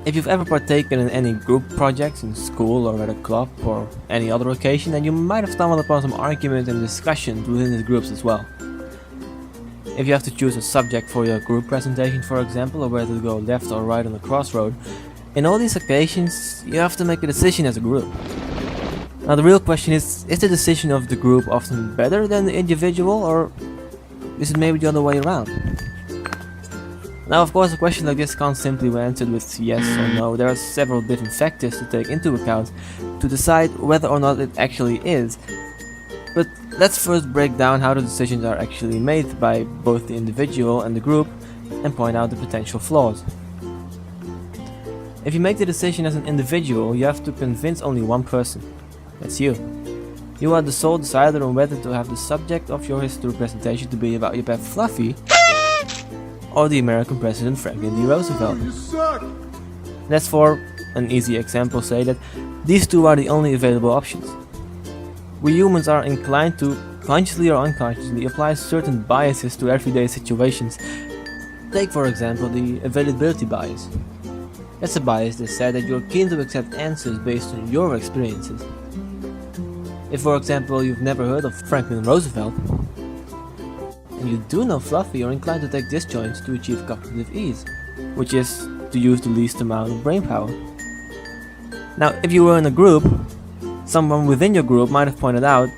If you've ever partaken in any group projects in school or at a club or any other occasion, then you might have stumbled upon some arguments and discussions within these groups as well. If you have to choose a subject for your group presentation, for example, or whether to go left or right on the crossroad, in all these occasions you have to make a decision as a group. Now the real question is the decision of the group often better than the individual, or is it maybe the other way around? Now of course a question like this can't simply be answered with yes or no. There are several different factors to take into account to decide whether or not it actually is. But let's first break down how the decisions are actually made by both the individual and the group and point out the potential flaws. If you make the decision as an individual, you have to convince only one person. That's you. You are the sole decider on whether to have the subject of your history presentation to be about your pet Fluffy or the American President Franklin D. Roosevelt. Let's, for an easy example, say that these two are the only available options. We humans are inclined to, consciously or unconsciously, apply certain biases to everyday situations. Take for example the availability bias. That's a bias that says that you're keen to accept answers based on your experiences. If for example you've never heard of Franklin Roosevelt, and you do know Fluffy, you're inclined to take disjoints to achieve cognitive ease, which is to use the least amount of brain power. Now if you were in a group, someone within your group might have pointed out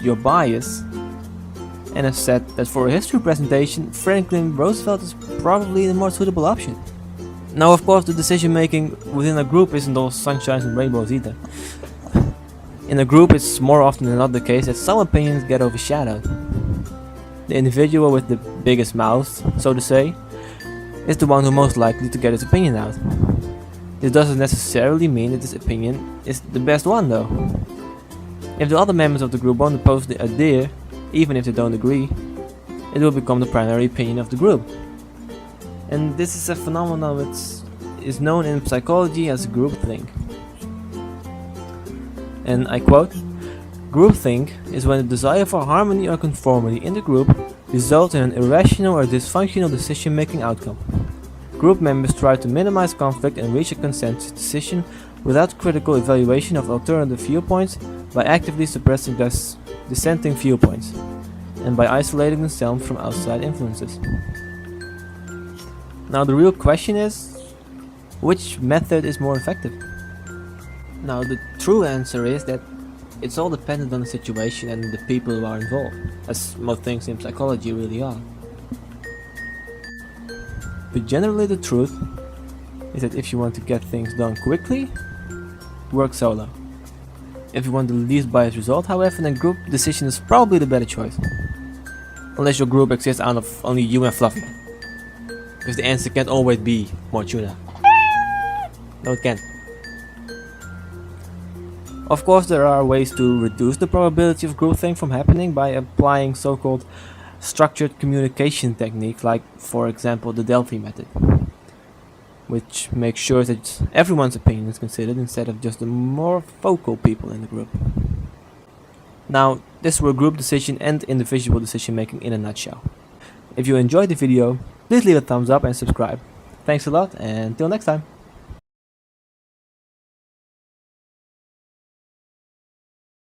your bias and have said that for a history presentation, Franklin Roosevelt is probably the more suitable option. Now of course the decision making within a group isn't all sunshines and rainbows either. In a group it's more often than not the case that some opinions get overshadowed. The individual with the biggest mouth, so to say, is the one who most likely to get his opinion out. This doesn't necessarily mean that this opinion is the best one though. If the other members of the group won't oppose the idea, even if they don't agree, it will become the primary opinion of the group. And this is a phenomenon which is known in psychology as groupthink. And I quote, "Groupthink is when the desire for harmony or conformity in the group results in an irrational or dysfunctional decision-making outcome. Group members try to minimize conflict and reach a consensus decision without critical evaluation of alternative viewpoints by actively suppressing dissenting viewpoints, and by isolating themselves from outside influences." Now the real question is, which method is more effective? Now the true answer is that it's all dependent on the situation and the people who are involved, as most things in psychology really are. But generally the truth is that if you want to get things done quickly, work solo. If you want the least biased result, however, then group decision is probably the better choice. Unless your group exists out of only you and Fluffy. Because the answer can't always be more tuna. No, it can't. Of course, there are ways to reduce the probability of groupthink from happening by applying so-called structured communication techniques, like, for example, the delphi-method, which makes sure that everyone's opinion is considered instead of just the more vocal people in the group. Now, this were group decision and individual decision making in a nutshell. If you enjoyed the video, please leave a thumbs up and subscribe. Thanks a lot, and till next time.